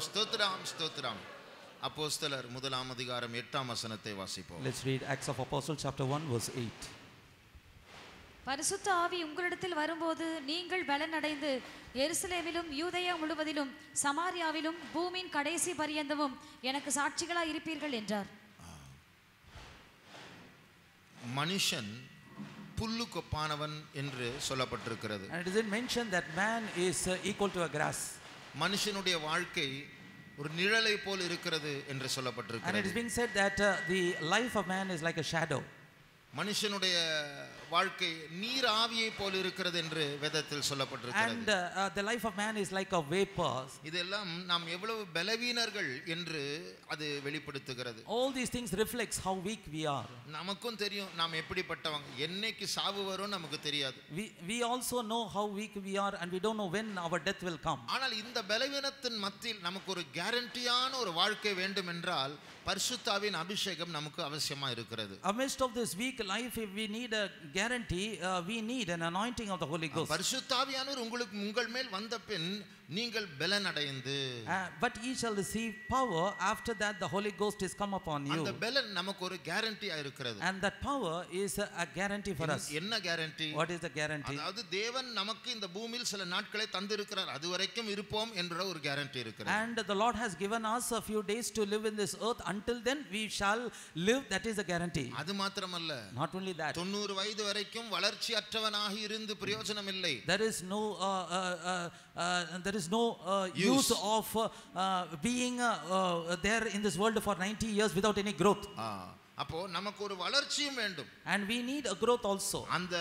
ஸ்தோத்திரம் ஸ்தோத்திரம். அப்போஸ்தலர் முதலாம் அதிகாரம் 8ஆம் வசனத்தை வாசிப்போம். Let's read Acts of Apostles chapter 1 verse 8. பரிசுத்த ஆவி உங்களிடத்தில் வரும்போது நீங்கள் பலனடைந்து எருசலேமிலும் யூதேயா முழுவதிலும் சமாரியாவிலும் பூமியின் கடைசி பரியந்தமும் எனக்கு சாட்சிகளாய் இருப்பீர்கள் என்றார். மனுஷன் புல்லு கொப்பானவன் என்று சொல்லப்பட்டிருக்கிறது. And it is mentioned that man is equal to a grass. மனுஷனுடைய வாழ்க்கை ஒரு நிழலை போல் இருக்கிறது என்று சொல்லப்பட்டிருக்கிறது. And it is being said that the life of man is like a shadow. மனுஷனுடைய வாழ்க்கை நீர் ஆவியை போல் இருக்கிறது என்று வேதத்தில் சொல்லப்பட்டிருக்கிறது. And the life of man is like a vapor. இதெல்லாம் நாம் எவ்வளவு பலவீனர்கள் என்று அது வெளிப்படுத்துகிறது. All these things reflects how weak we are. நமக்கும் தெரியும் நாம் எப்படிப்பட்டவங்க. என்னைக்கு சாவு வரும் நமக்கு தெரியாது. We also know how weak we are and we don't know when our death will come. ஆனால் இந்த பலவீனத்தின் மத்தியில் நமக்கு ஒரு கேரண்டியான ஒரு வாழ்க்கை வேண்டும் என்றால் பரிசுத்தாவின் அபிஷேகம் நமக்கு அவசியமா இருக்கிறது. Amidst of this weak life, if we need a guarantee, we need an anointing of the Holy Ghost. பரிசுத்தாவியானவர் உங்கள் மேல் வந்த பின் நீங்கள் பலன் அடைந்து but ye shall receive power after that the Holy Ghost is come upon you. அந்த பலன் நமக்கு ஒரு கேரண்டியா இருக்கிறது. And that power is a guarantee for us. என்ன guarantee? What is the guarantee? அதாவது தேவன் நமக்கு இந்த பூமியில் சில நாட்களை தந்திருக்கிறார், அதுவரைக்கும் இருப்போம் என்ற ஒரு கேரண்டி இருக்கிறது. And the Lord has given us a few days to live in this earth. Until then we shall live. That is a guarantee. அது மாத்திரமல்ல, not only that, 90 வயது வரைக்கும் வளர்ச்சி அற்றவனாக இருந்து பிரயோஜனம் இல்லை. there is no use of being there in this world for 90 years without any growth. அப்போ நமக்கு ஒரு வளர்ச்சியும் வேண்டும். And we need a growth also. அந்த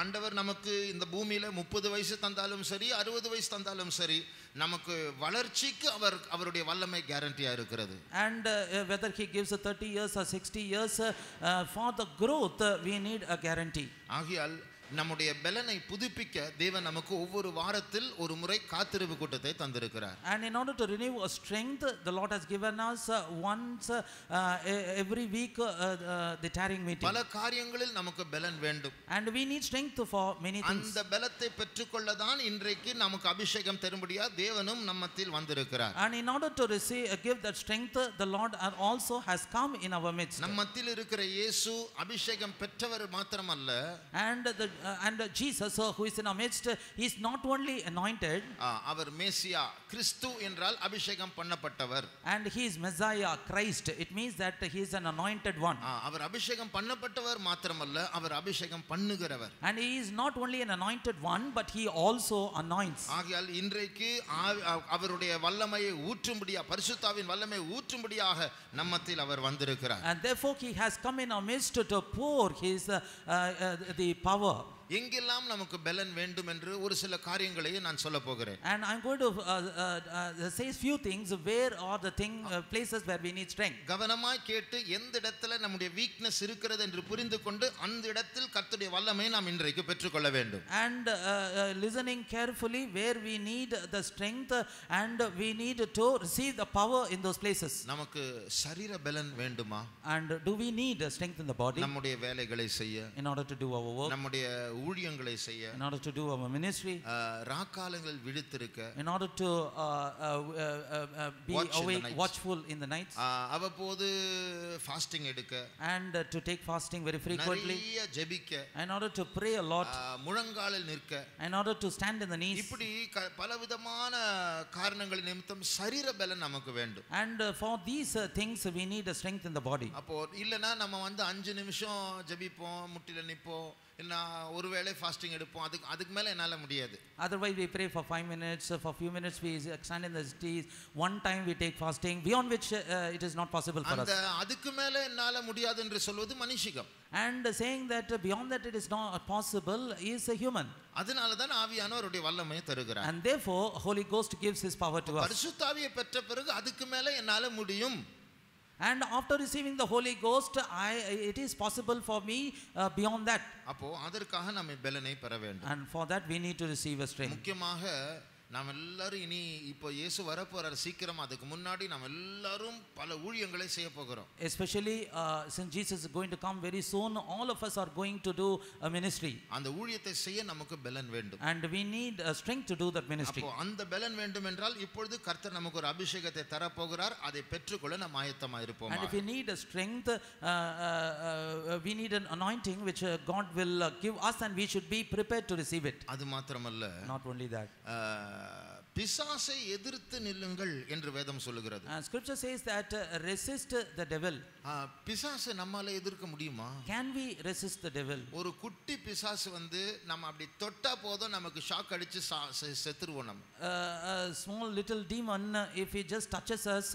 ஆண்டவர் நமக்கு இந்த பூமியில 30 வயசு தந்தாலும் சரி 60 வயசு தந்தாலும் சரி நமக்கு வளர்ச்சிக்கு அவருடைய வல்லமை கேரண்டியா இருக்கிறது. And whether he gives 30 years or 60 years, for the growth we need a guarantee. ஆகையால் நம்முடைய பலனை புதுப்பிக்க தேவன் நமக்கு ஒவ்வொரு வாரத்தில் ஒரு முறை காத்திருப்பு கூட்டத்தை தந்திருக்கிறார். And in order to renew our strength, the Lord has given us once every week the tarrying meeting. பல காரியங்களில் நமக்கு பலன் வேண்டும். And we need strength for many things. அந்த பலத்தை பெற்றுக்கொள்ள தான் இன்றைக்கு நமக்கு அபிஷேகம் தரும்படியா தேவனும் நம்மத்தில் வந்திருக்கிறார். And in order to give that strength, the Lord also has come in our midst. நம்மத்தில் இருக்கிற இயேசு அபிஷேகம் பெற்றவர் மாத்திரமல்ல, and Jesus who is in our midst is not only anointed, அவர் மேசியா கிறிஸ்து என்றால் அபிஷேகம் பண்ணப்பட்டவர். and he is Messiah, Christ. It means that he is an anointed one. அவர் அபிஷேகம் பண்ணப்பட்டவர் மாத்திரமல்ல, அவர் அபிஷேகம் பண்ணுகிறவர். And he is not only an anointed one, but he also anoints. ஆகையால் இன்றைக்கு அவருடைய வல்லமையை ஊற்றும்படியாக, பரிசுத்தாவின் வல்லமையை ஊற்றும்படியாக நம்மத்தில் அவர் வந்திருக்கிறார். And therefore he has come in our midst to pour his the power. எங்கெல்லாம் நமக்கு பலன் வேண்டும் என்று ஒரு சில காரியங்களை நான் சொல்ல போகிறேன். And I'm going to say few things. Where are the places where we need strength? கவனமாய் கேட்டு எந்த இடத்துல நம்முடைய வீக்னஸ் இருக்கிறது என்று புரிந்து கொண்டு அந்த இடத்தில் கர்த்தருடைய வல்லமையை நாம் இன்றைக்கு பெற்றுக்கொள்ள வேண்டும். And listening carefully where we need the strength and we need to receive the power in those places. நமக்கு சரீர பலன் வேண்டுமா? And do we need strength in the body? நம்முடைய வேலைகளை செய்ய, in order to do our work, நம்முடைய ஊழியங்களை செய்ய, in order to do our ministry, ராக்காலங்களில் விழித்திருக்க, in order to be awake, watchful in the nights, அவ்வப்போது ஃபாஸ்டிங் எடுக்க, and to take fasting very frequently, நிறைய ஜெபிக்க, in order to pray a lot, முழங்காலில் நிற்க, in order to stand in the knees. இப்படி பலவிதமான காரணங்கள் நிமித்தம் சரீர பலன் நமக்கு வேண்டும். And for these things we need a strength in the body. அப்போ இல்லனா நம்ம 5 நிமிஷம் ஜெபிப்போம், முட்டில நிப்போம், இல்ல ஒருவேளை ஃபாஸ்டிங் எடுப்போம், அதுக்கு மேல என்னால முடியாது. Otherwise we pray for 5 minutes, for few minutes we stand in the streets, one time we take fasting, beyond which it is not possible for us. அதுக்கு மேல என்னால முடியாது என்று சொல்வது மனுஷிகம். And saying that beyond that it is not possible is a human. அதனால தான் ஆவியானவருடைய வல்லமையை தருகிறார். And therefore Holy Ghost gives his power to us. பரிசுத்த ஆவியை பெற்ற பிறகு அதுக்கு மேல என்னால முடியும். And after receiving the Holy Ghost, it is possible for me beyond that. அப்போ அதற்காக நாம் பலனை பெற வேண்டும். And for that we need to receive a strength. முக்கியமாக நாம் எல்லாரும் இனி இப்போ இயேசு வரப்போறார் சீக்கிரம், அதுக்கு முன்னாடி நாம் எல்லாரும் பல ஊழியங்களை செய்ய போகிறோம். Especially since Jesus is going to come very soon, all of us are going to do a ministry. அந்த ஊழியத்தை செய்ய நமக்கு பலன் வேண்டும். And we need strength to do that ministry. அப்போ அந்த பலன் வேண்டும் என்றால் இப்பொழுது கர்த்தர் நமக்கு ஒரு அபிஷேகத்தை தர போகிறார். அதை பெற்றுக்கொள்ள நாம் ஆயத்தமா இருப்போம். And if we need a strength, we need an anointing which God will give us, and we should be prepared to receive it. அது மாத்திரமல்ல, Not only that, பிசாசை எதிர்த்து நில்லுங்கள் என்று வேதம் சொல்லுகிறது. scripture says that resist the devil. பிசாசை நம்மால எதிர்க்க முடியுமா? Can we resist the devil? ஒரு குட்டி பிசாசு வந்து நம்ம அப்படி தொட்டா போதும் நமக்கு ஷாக் அடிச்சு செத்துருவோம். நம்ம a small little demon, if he just touches us,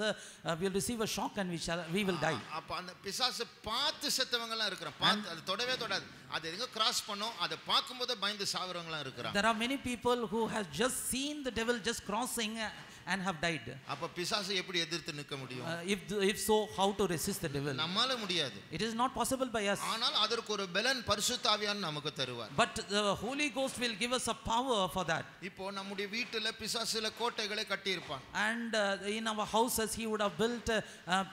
we'll receive a shock and we will die. அப்ப அந்த பிசாசை பார்த்து செத்தவங்க எல்லாம் இருக்கிறாங்க. பார்த்து அது தொடவே தொடாது, அது எங்க கிராஸ் பண்ணோம், அதை பார்க்கும்போது பயந்து சாவறவங்க எல்லாம் இருக்கிறாங்க. There are many people who has just seen the devil just crossing and have died. அப்ப பிசாசை எப்படி எதிர்த்து நிற்க முடியும்? If so, how to resist the devil? நம்மால முடியாது. It is not possible by us. ஆனால் அதற்கு ஒரு பலன் பரிசுத்த ஆவியானவர் நமக்கு தருவார். But the Holy Ghost will give us a power for that. இப்போ நம்முடைய வீட்டில பிசாசுல கோட்டைகளை கட்டி இருப்பான். And in our houses he would have built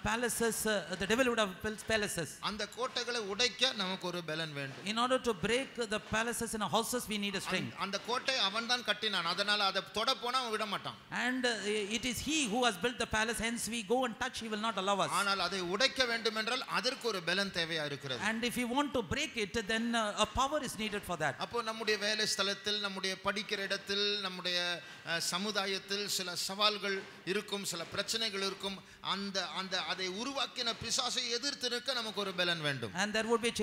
palaces. The devil would have built palaces. அந்த கோட்டைகளை உடைக்க நமக்கு ஒரு பலன் வேண்டும். In order to break the palaces in our houses, we need a strength. அந்த கோட்டை அவன்தான் கட்டினான், அதனால அதை தொட போனா அவன் விட மாட்டான். And it is he who has built the palace, hence we go and touch, he will not allow us. ஆனால் அதை உடைக்க வேண்டும் என்றால் அதற்கு ஒரு பலன் தேவையா இருக்கிறது. And if we want to break it, then a power is needed for that. அப்போ நம்முடைய வேலை ஸ்தலத்தில், நம்முடைய படிக்கிற இடத்தில், நம்முடைய சமுதாயத்தில் சில சவால்கள் இருக்கும், சில பிரச்சனைகள் இருக்கும். அந்த அதை உருவாக்கின பிசாசை எதிர்த்து நிற்க நமக்கு ஒரு பலன் வேண்டும். And there would be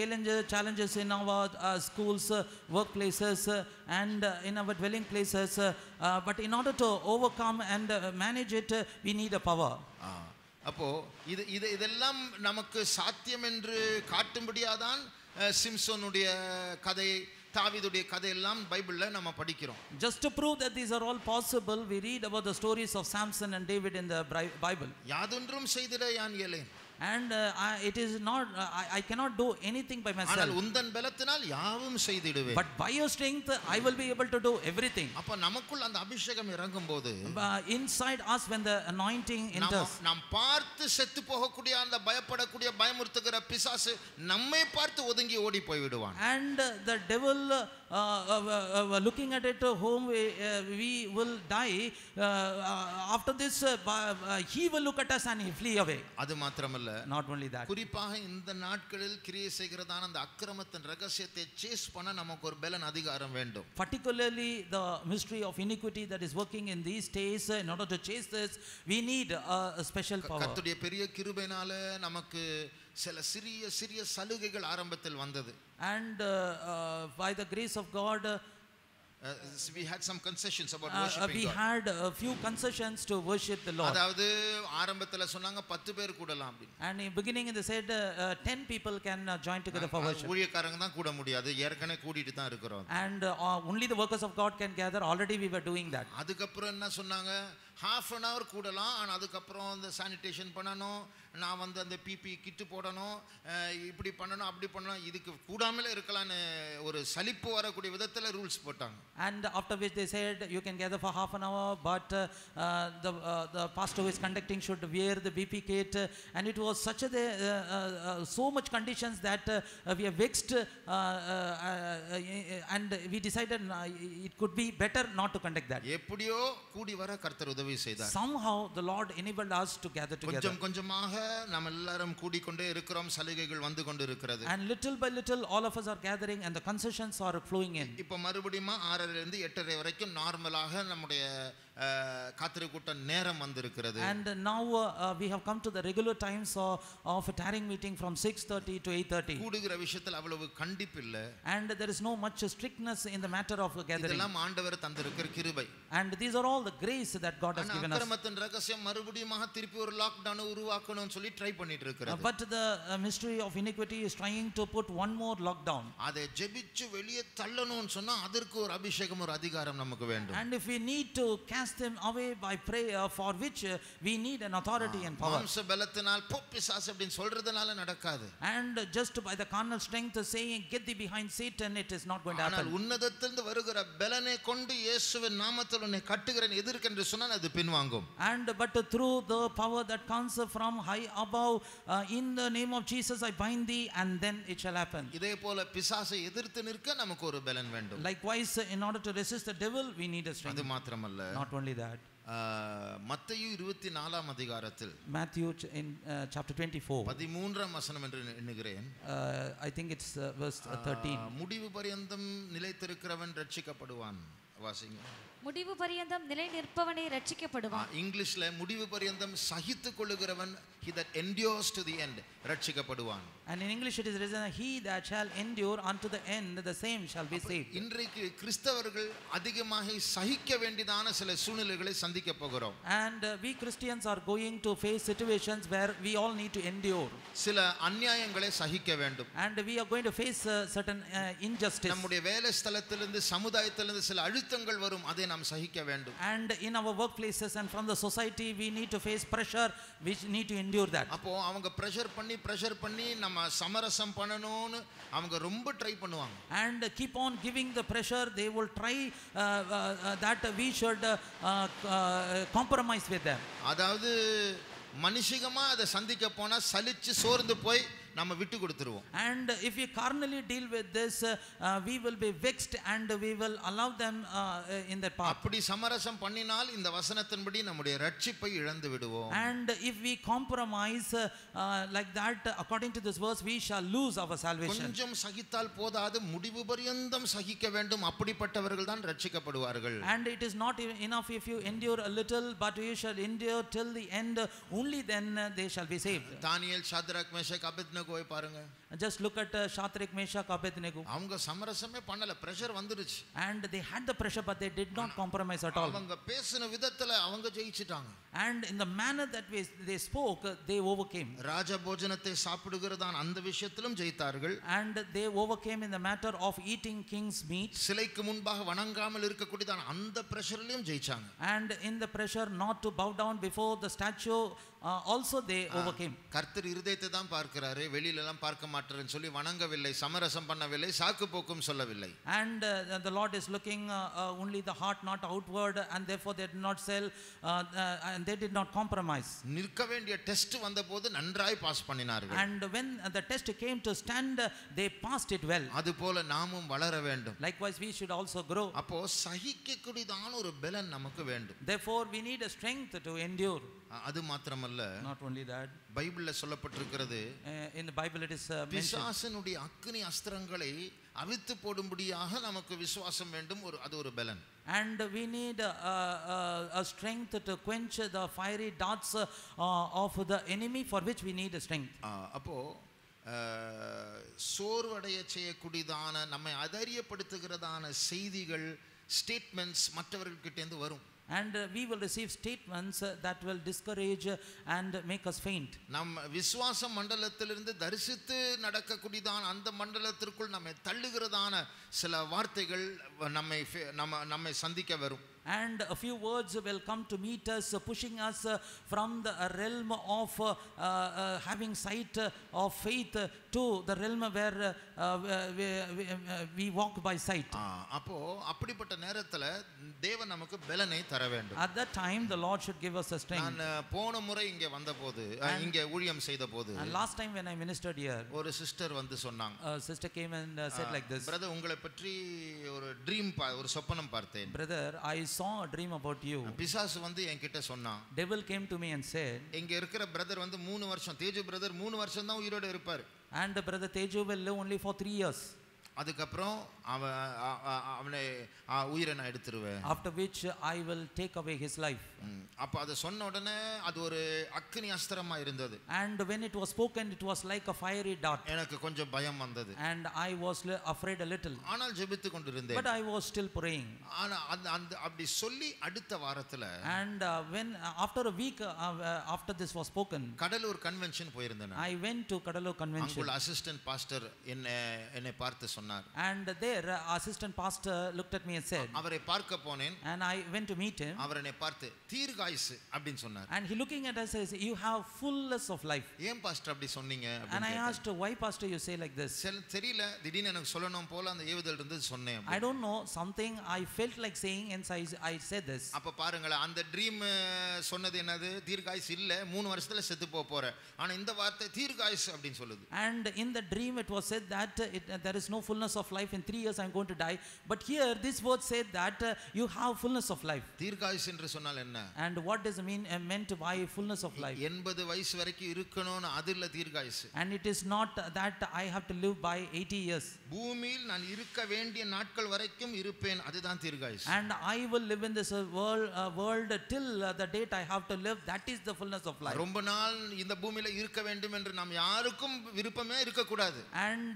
challenges in our schools, workplaces, and in our dwelling places, but in order to overcome and manage it, we need a power. அப்போ இதெல்லாம் நமக்கு சாத்தியம் என்று காட்டும்படியாதான் சிம்சோனுடைய கதை, தாவீதுடைய கதையெல்லாம் பைபிள்ல நம்ம படிக்கிறோம். Just to prove that these are all possible, we read about the stories of Samson and David in the Bible. யாதொன்றும் செய்திட யான் இயலேன். And it is not, I cannot do anything by myself. ஆனால் உந்தன் பலத்தினால் யாவும் செய்திடுவேன். But by your strength I will be able to do everything. அப்ப நமக்குள் அந்த அபிஷேகம் இறங்கும்போது, inside us when the anointing enters, நாம் பார்த்து செத்து போகக்கூடிய அந்த பயப்படக்கூடிய பயமுறுத்துகிற பிசாசு நம்மை பார்த்து ஒதுங்கி ஓடி போய் விடுவான். And the devil looking at it, whom we will die, after this he will look at us and he flee away. அது மாத்திரமல்ல, not only that, குறிப்பாக இந்த நாட்களில் கிரியை செய்கிறதான அந்த அக்கிரமத்தின் ரகசியத்தை சேஸ் பண்ண நமக்கு ஒரு பலன் அதிகாரம் வேண்டும். Particularly the mystery of iniquity that is working in these days, in order to chase this we need a special power. கர்த்தருடைய பெரிய கிருபையினால நமக்கு சில சிறிய சலுகைகள் ஆரம்பத்தில் வந்தது. And by the grace of God, we had some concessions about worshiping we God. had a few concessions to worship the Lord. அதாவது ஆரம்பத்துல சொன்னாங்க 10 பேர் கூடலாம் அப்படி. And in beginning they said 10 people can join together for worship. ஊழியக்காரங்க தான் கூட முடியாது, ஏற்கனவே கூடிட்டு தான் இருக்கிறோம். And only the workers of God can gather. Already we were doing that. அதுக்கப்புறம் என்ன சொன்னாங்க, half an hour கூடலாம், ஆனா அதுக்கப்புறம் அந்த சானிடேஷன் பண்ணணும், நான் வந்து அந்த பிபி கிட்டு போடணும், இப்படி பண்ணணும், அப்படி பண்ணணும், இதுக்கு கூடாமலே இருக்கலாம்னு ஒரு சலிப்பு வரக்கூடிய விதத்துல ரூல்ஸ் போட்டாங்க. And after which they said you can gather for half an hour, but the pastor who is conducting should wear the BP kit, and it was such so much conditions that we are vexed, and we decided it could be better not to conduct that. எப்படியோ கூடி வர கர்த்தர் உதவி செய்தார். Somehow the Lord enabled us to gather together. கொஞ்சமாக நாம் எல்லாரும் கூடிக்கொண்டே இருக்கிறோம், சலுகைகள் வந்து கொண்டு இருக்கிறது. And little by little all of us are gathering and the concessions are flowing in. இப்போ மறுபடியும் 6:30 இருந்து 8:30 வரைக்கும் நார்மலாக நம்முடைய காத்திரை கூட்ட நேரம் வந்திருக்கிறது. And now we have come to the regular times of a tarrying meeting from 6:30 to 8:30. கூடுகிற விஷயத்தில் அவ்வளவு கண்டிப்பு இல்ல. And there is no much strictness in the matter of gathering. இதெல்லாம் ஆண்டவர் தந்திருக்கிற கிருபை. And these are all the grace that God has given us. அக்கிரமத்தின் ரகசியம் மறுபடியும் திருப்பி ஒரு லாக்டவுன் உருவாக்கணும்னு சொல்லி ட்ரை பண்ணிட்டு இருக்கிறது. But the mystery of iniquity is trying to put one more lockdown. அதை ஜெபிச்சு வெளியே தள்ளணும்னு சொன்னா அதற்கு ஒரு அபிஷேகம், ஒரு அதிகாரம் நமக்கு வேண்டும். And if we need to cast cast them away by prayer, for which we need an authority and power. மாம்ச பலத்தினால் போ பிசாசு அப்படினு சொல்றதனால நடக்காது. And just by the carnal strength saying get thee behind Satan, it is not going to happen. ஆனால் உன்னதத்திலிருந்து வருகிற பலனை கொண்டு இயேசுவின் நாமத்தில் உன்னை கட்டுகிறேன் எதிர்க்கென்று சொன்னால் அது பின்வாங்கும். And but through the power that comes from high above, in the name of Jesus I bind thee, and then it shall happen. இதே போல பிசாசை எதிர்த்து நிற்க நமக்கு ஒரு பலன் வேண்டும். Likewise, in order to resist the devil, we need a strength. அது மாத்திரமல்ல, Not only that, மத்தேயு 24 அதிகாரத்தில் Matthew in chapter 24, 13 வசனம் என்று எண்ணுகிறேன். I think it's verse 13. முடிவு பரியந்தம் நிலைத்திருக்கிறவன் ரட்சிக்கப்படுவான். வாசிங்க. முடிவு பரியந்தம் நிலை நிற்பவனே ரட்சிக்கப்படுவான். இங்கிலீஷ்ல முடிவு பரியந்தம் சகித்துக் கொள்ளுகிறவன், he that endures to the end, ரட்சிக்கப்படுவான். And in English it is written, he that shall endure unto the end, the same shall be saved. இன்றைக்கு கிறிஸ்தவர்கள் அதிகமாக சகிக்க வேண்டியதான சில சூழ்நிலைகளை சந்திக்க போகிறோம். And we Christians are going to face situations where we all need to endure. சில அநியாயங்களை சகிக்க வேண்டும். And we are going to face certain injustice. நம்முடைய வேலை ஸ்தலத்திலிருந்து சமுதாயத்திலிருந்து சில அழுத்தங்கள் வரும், அதை நாம் சகிக்க வேண்டும். And in our workplaces and from the society we need to face pressure, which need to endure that. அப்போ அவங்க பிரஷர் பண்ணி நம்ம சமரசம் பண்ணணும்னு அவங்க ரொம்ப ட்ரை பண்ணுவாங்க. And keep on giving the pressure, they will try that we should compromise with them. அதாவது மனுஷிகமா அதை சந்திக்க போனா சலிச்சு சோர்ந்து போய் நம்ம விட்டு கொடுத்துருவோம். And if we carnally deal with this, we will be vexed and we will allow them in that path. அப்படி சமரசம் பண்ணினால் இந்த வசனத்தின்படி நம்முடைய ரட்சிப்பை இழந்து விடுவோம். And if we compromise like that, according to this verse, we shall lose our salvation. கொஞ்சம் சகித்தால் போதாது, முடிவு பரியந்தம் சகிக்க வேண்டும். அப்படிப்பட்டவர்கள் தான் ரட்சிக்கப்படுவார்கள். And it is not enough if you endure a little, but you shall endure till the end, only then they shall be saved. Daniel, Shadrach, Meshach, அபேத்நேகோவை பாருங்க. Just look at Shadrach, Meshach, Abednego. அவங்க சமரசமே பண்ணல, pressure வந்துருச்சு. And they had the pressure, but they did not compromise at all. அவங்க பேசின விதத்துல அவங்க ஜெயிச்சிட்டாங்க. And in the manner that they spoke, they overcame. ராஜ போஜனத்தை சாப்பிடுகிறதான அந்த விஷயத்திலும் ஜெயித்தார்கள். And they overcame in the matter of eating king's meat. சிலைக்கு முன்பாக வணங்காமல் இருக்கக்கூடியதான அந்த பிரஷர்லயும் ஜெயிச்சாங்க. And in the pressure not to bow down before the statue, also they overcame. கர்த்தர் இருதயத்தை தான் பார்க்கிறாரு, வெளியில எல்லாம் பார்க்க மாட்டாருன்னு சொல்லி வணங்கவில்லை, சமரசம் பண்ணவில்லை, சாக்கு போக்கும் சொல்லவில்லை. And the Lord is looking only the heart, not outward, and therefore they did not sell and they did not compromise. நிற்க வேண்டிய டெஸ்ட் வந்தபோது நன்றாய் பாஸ் பண்ணினார்கள். And when the test came to stand, they passed it well. அதுபோல நாமும் வளர வேண்டும். Likewise we should also grow. அப்போ சகிக்கக்கூடியதான ஒரு பலன் நமக்கு வேண்டும். Therefore we need a strength to endure. அது மாத்திரமல்ல, Not only that, பைபிள்ல சொல்லப்பட்டிருக்கிறது, in the Bible it is mentioned, பிசாசனுடைய அக்கினி அஸ்திரங்களை அவித்து போடும்படியாக நமக்கு விசுவாசம் வேண்டும். அது ஒரு பலன். and we need a strength to quench the fiery darts of the enemy, for which we need a strength. அப்போ சோர்வடைய செய்யக்கூடியதான, நம்மை அதரியப்படுத்துகிறதான செய்திகள், ஸ்டேட்மெண்ட்ஸ் மற்றவர்கள்கிட்ட இருந்து வரும். And we will receive statements that will discourage and make us faint. நம் விசுவாச மண்டலத்திலிருந்து தரிசித்து நடக்கக்கூடியதான அந்த மண்டலத்திற்குள் நம்மை தள்ளுகிறதான சில வார்த்தைகள் நம்மை சந்திக்க வரும். And a few words will come to meet us, pushing us from the realm of having sight of faith to the realm where we walk by sight. அப்போ அப்படிப்பட்ட நேரத்துல தேவன் நமக்கு பலனை தர வேண்டும். At that time the Lord should give us a strength. நான் போன முறை இங்க வந்தபோது, இங்க ஊழியம் செய்தபோது, and last time when I ministered here, ஒரு சிஸ்டர் வந்து சொன்னாங்க. a sister came and said like this, brother, உங்களை பற்றி ஒரு ட்ரீம், ஒரு சொப்பனம் பார்த்தேன். brother, I saw a dream about you. பிசாசு வந்து என்கிட்ட சொன்னான். Devil came to me and said, இங்க இருக்கிற பிரதர் வந்து 3 வருஷம், தேஜு பிரதர் 3 வருஷம் தான் உயிரோட இருப்பார். and brother Teju will live only for 3 years. அதுக்கப்புறம் அவனை உயிரை நான் எடுத்துருவேன். After which I will take away his life. அப்ப அதை சொன்ன உடனே அது ஒரு அக்கினி அஸ்திரமா இருந்தது. And when it was spoken, it was like a fiery dart. எனக்கு கொஞ்சம் பயம் வந்தது. And I was afraid a little. ஆனால் ஜெபித்து கொண்டிருந்தேன். But I was still praying. ஆனா அந்த அப்படி சொல்லி அடுத்த வாரத்துல, and when after a week after this was spoken, Cuddalore convention போயிருந்தேன். I went to Kadalur convention. அங்குள்ள அசிஸ்டன்ட் பாஸ்டர் என்னை பார்த்து சொன்னார், சொன்னார். And there assistant pastor looked at me and said, அவரை பார்க்க போனேன். and I went to meet him. அவர் என்னை பார்த்து தீர்காயுசு அப்படினு சொன்னார். And he looking at us says, you have fullness of life. ஏன் பாஸ்டர் அப்படி சொன்னீங்க And அப்படினு I asked, why pastor you say like this? தெரியல, திடீர்னு எனக்கு சொல்லணும் போல அந்த ஏவுதல் இருந்தது சொன்னேன். I don't know, something I felt like saying and I said this. அப்ப பாருங்களேன், அந்த ட்ரீம் சொன்னது என்னது? தீர்காயுசு இல்ல, 3 வருஷத்துல செத்து போற. ஆனா இந்த வார்த்தை தீர்காயுசு அப்படினு சொல்லுது. And in the dream it was said that there is no fullness of life, in 3 years I am going to die. But here this word said that you have fullness of life. தீர்காயுசு என்று சொன்னால் என்ன? And what does it mean meant by fullness of life? 80 வயசு வரைக்கும் இருக்கணும்னு அதுல தீர்காயுசு. And it is not that I have to live by 80 years. பூமியில் நான் இருக்க வேண்டிய நாட்கள் வரைக்கும் இருப்பேன், அதுதான் தீர்காயுசு. And I will live in this world till the date I have to live, that is the fullness of life. ரொம்ப நாள் இந்த பூமியில இருக்க வேண்டும் என்று நாம் யாருக்கும் விருப்பமே இருக்க கூடாது. And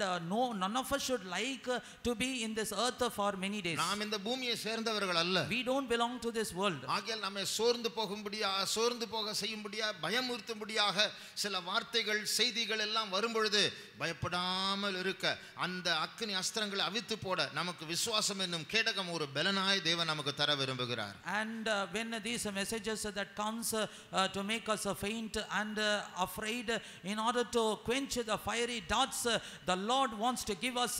none of us should like to be in this earth for many days. நாம் இந்த பூமியை சேர்ந்தவர்கள் அல்ல. We don't belong to this world. ஆகையால் நம்மை சோர்ந்து போக செய்யும்படியா பயமுறுத்தும்படியாக சில வார்த்தைகள் செய்திகள் எல்லாம் வரும்பொழுது பயப்படாமல் இருக்க, அந்த அக்கினி அஸ்திரங்களை அவித்து போட நமக்கு விசுவாசம் என்னும் கேடகம் ஒரு பலனாய் தேவன் நமக்கு தர விரும்புகிறார். And when these messages that comes to make us faint and afraid, in order to quench the fiery darts, the Lord wants to give us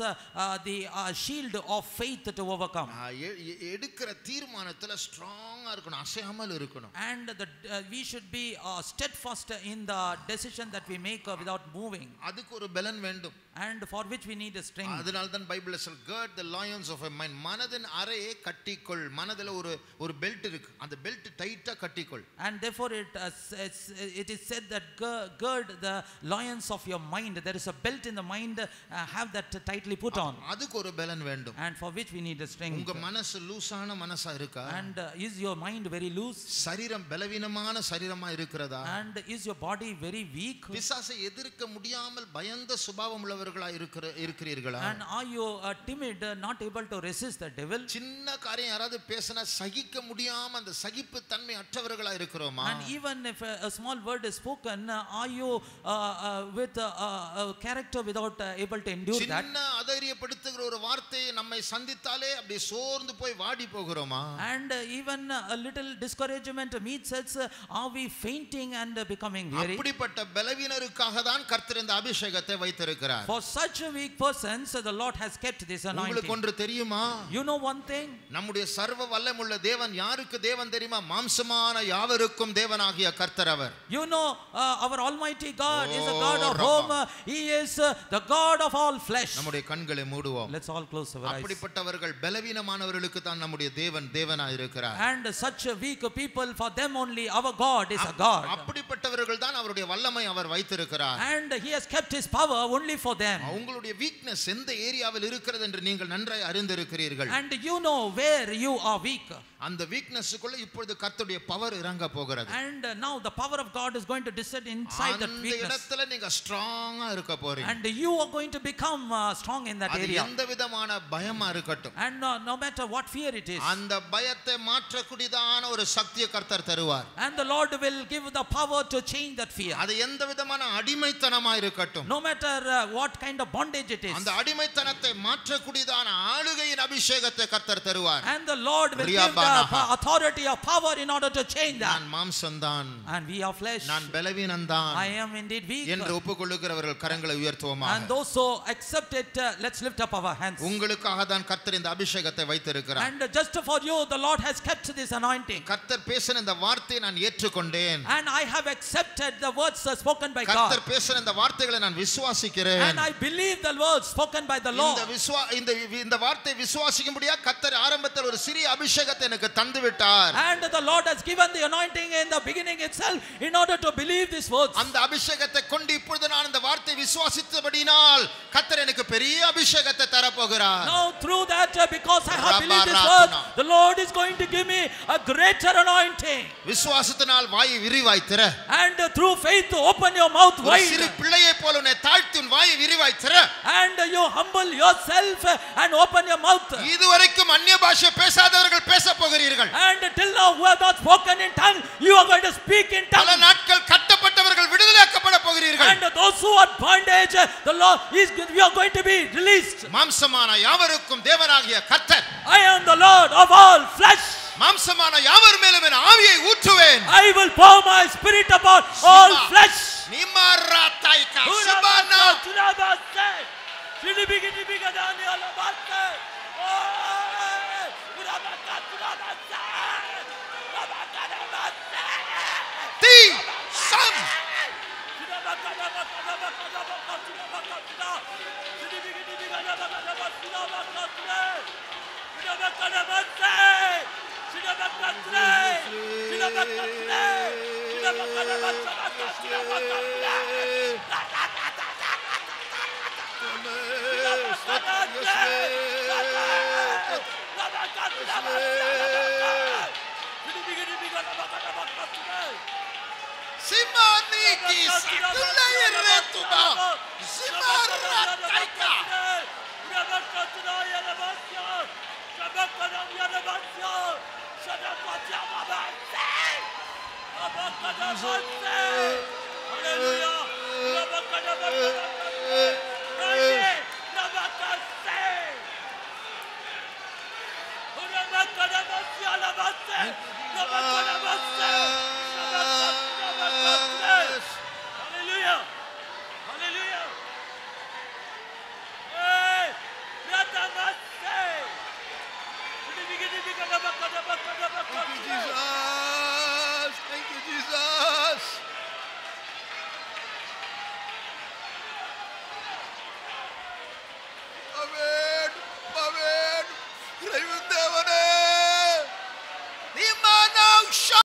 the shield of faith to overcome. எடுக்கிற தீர்மானத்துல ஸ்ட்ராங்கா இருக்கணும், அசையாமல் இருக்கணும். And we should be steadfast in the decision that we make without moving. அதுக்கு ஒரு பலன் வேண்டும். And for which we need a strength. அதனால தான் பைபிள்ல சொல்ல gird the loins of a mind, மனதின் அறையை கட்டிக்கொள். மனதுல ஒரு பெல்ட் இருக்கு, அந்த பெல்ட் டைட்டா கட்டிக்கொள். And therefore it is said that gird the loins of your mind. There is a belt in the mind, have that tightly put on. அதுக்கு ஒரு பலன் வேண்டும். And for which we need a strength. உங்க மனசு லூசான மனசா இருக்கா? And is your mind very loose? சரீரம் பலவீனமான சரீரமா இருக்கிறதா? And is your body very weak? பிசாசை எதிர்க்க முடியாமல் பயந்த சுபாவம் உள்ளவர்களா இருக்கிறீர்களா? And are you timid, not able to resist the devil? சின்ன காரியம் யாராவது பேசினா சகிக்க முடியாம அந்த சகிப்பு தன்மை அற்றவர்களா இருக்கிறோமா? And even if a small word is spoken, are you with a character without able to endure that? சின்ன அதைரியப்படுத்துகிற ஒரு வார்த்தையை நம்மை சந்தித்தாலே அப்படியே சோர்ந்து போய் வாடி போகிறோமா? And even a little discouragement meets us, are we fainting and becoming weary? அப்படிப்பட்ட பலவீனருக்காக தான் கர்த்தர் இந்த அபிஷேகத்தை வைத்திருக்கிறார். For such a weak persons the Lord has kept this anointing. உங்களுக்கு ஒன்று தெரியுமா? You know one thing? நம்முடைய சர்வ வல்லமுள்ள தேவன் யாருக்கு தேவன் தெரியுமா? மாம்சமான யாவருக்கும் தேவனாகிய கர்த்தர் அவர். You know our almighty God is a God of whom he is the God of all flesh. நம்முடைய கண்களை மூடுவோம். Let's all close our eyes. அப்படிப்பட்டவர்கள் பலவீனமானவர்களுக்கு தான் நம்முடைய தேவனாய் இருக்கிறார். And such weak people, for them only our God is a God. அப்படிப்பட்டவர்கள் தான் அவருடைய வல்லமை அவர் வைத்திருக்கிறார். And he has kept his power only for them. உங்களுடைய வீக்னஸ் எந்த ஏரியாவில் இருக்கிறது என்று நீங்கள் நன்றாய் அறிந்திருக்கிறீர்கள். And you know where you are weak. அந்த வீக்னஸ்க்குள்ள இப்பொழுது கர்த்தருடைய பவர் இறங்க போகிறது. And now the power of God is going to descend inside that அந்த weakness. இடத்துல நீங்க ஸ்ட்ராங்கா இருக்க போறீங்க. And you are going to become strong in that area. எந்த விதமான பயமா இருக்கட்டும். And no matter what fear it is. அந்த பயத்தை மாற்றக்கூடியதான ஒரு சக்தியை கர்த்தர் தருவார். And the Lord will give the power to change that fear. அது எந்த விதமான அடிமைத்தனமா இருக்கட்டும். No matter what kind of bondage it is. அந்த அடிமைத்தனத்தை மாற்றக்கூடியதான ஆளுகையின் அபிஷேகத்தை கர்த்தர் தருவார். And the Lord will give the authority of power in order to change that. நான் மாம்சம்தான், And we are flesh. நான் பலவீனம்தான் I am indeed weak. என்று ஒப்புக்கொள்ளுகிறவர்கள் கரங்களை உயர்த்துவோமா? And those who accept it, let's lift up our hands. உங்களுக்காக தான் கர்த்தர் இந்த அபிஷேகத்தை வைத்திருக்கிறார். And just for you the Lord has kept this anointing. கர்த்தர் பேசின இந்த வார்த்தையை நான் ஏற்றுக்கொண்டேன். And I have accepted the words spoken by God. கர்த்தர் பேசின இந்த வார்த்தைகளை நான் விசுவாசிக்கிறேன். And I believe the words spoken by the Lord. இந்த வார்த்தை விசுவாசிக்கும்படியா கர்த்தர் ஆரம்பத்தில் ஒரு சிறிய அபிஷேகத்தை எனக்கு தந்து விட்டார். And the Lord has given the anointing in the beginning itself in order to believe these words. அந்த அபிஷேகத்தை கொண்டு இப்பொழுது நான் இந்த வார்த்தை விசுவாசித்தபடியால் கர்த்தர் எனக்கு பெரிய அபிஷேகத்தை தர போகிறார். Now through that, because I have believed this word, the Lord is going to give me a greater anointing. விசுவாசத்தினால் வாயை விரிவாய் திற. And through faith open your mouth ஒரு wide. சிறு பிள்ளையை போல உன்னை தாழ்த்தி உன் வாயை விரிவாய் திற. And you humble yourself and open your mouth. இதுவரைக்கும் அந்நிய பாஷை பேசாதவர்கள் பேச போகிறீர்கள். And till now who have not spoken in tongue, you are going to speak in tongue. பல நாட்கள் கட்டப்பட்டவர்கள் விடுதலையாக்கப்பட போகிறீர்கள். And those who are bondage, the Lord is, you are going to be released. மாம்சமான யாவருக்கும் தேவனாகிய கர்த்தர். I am the Lord of all flesh. மாம்சமான யாவர் மேலும் என் ஆவியை ஊற்றுவேன். I will pour my spirit upon all flesh. நிமராத்தாய்கா சிபானா துராபாஸ்தே சிடிபிகிடிபிக தானியலபாஸ்தே ஓ உராபாஸ்தே துராபாஸ்தே ராபாகடாபாஸ்தே தி சம் Simaniki saklayretuba Simarataika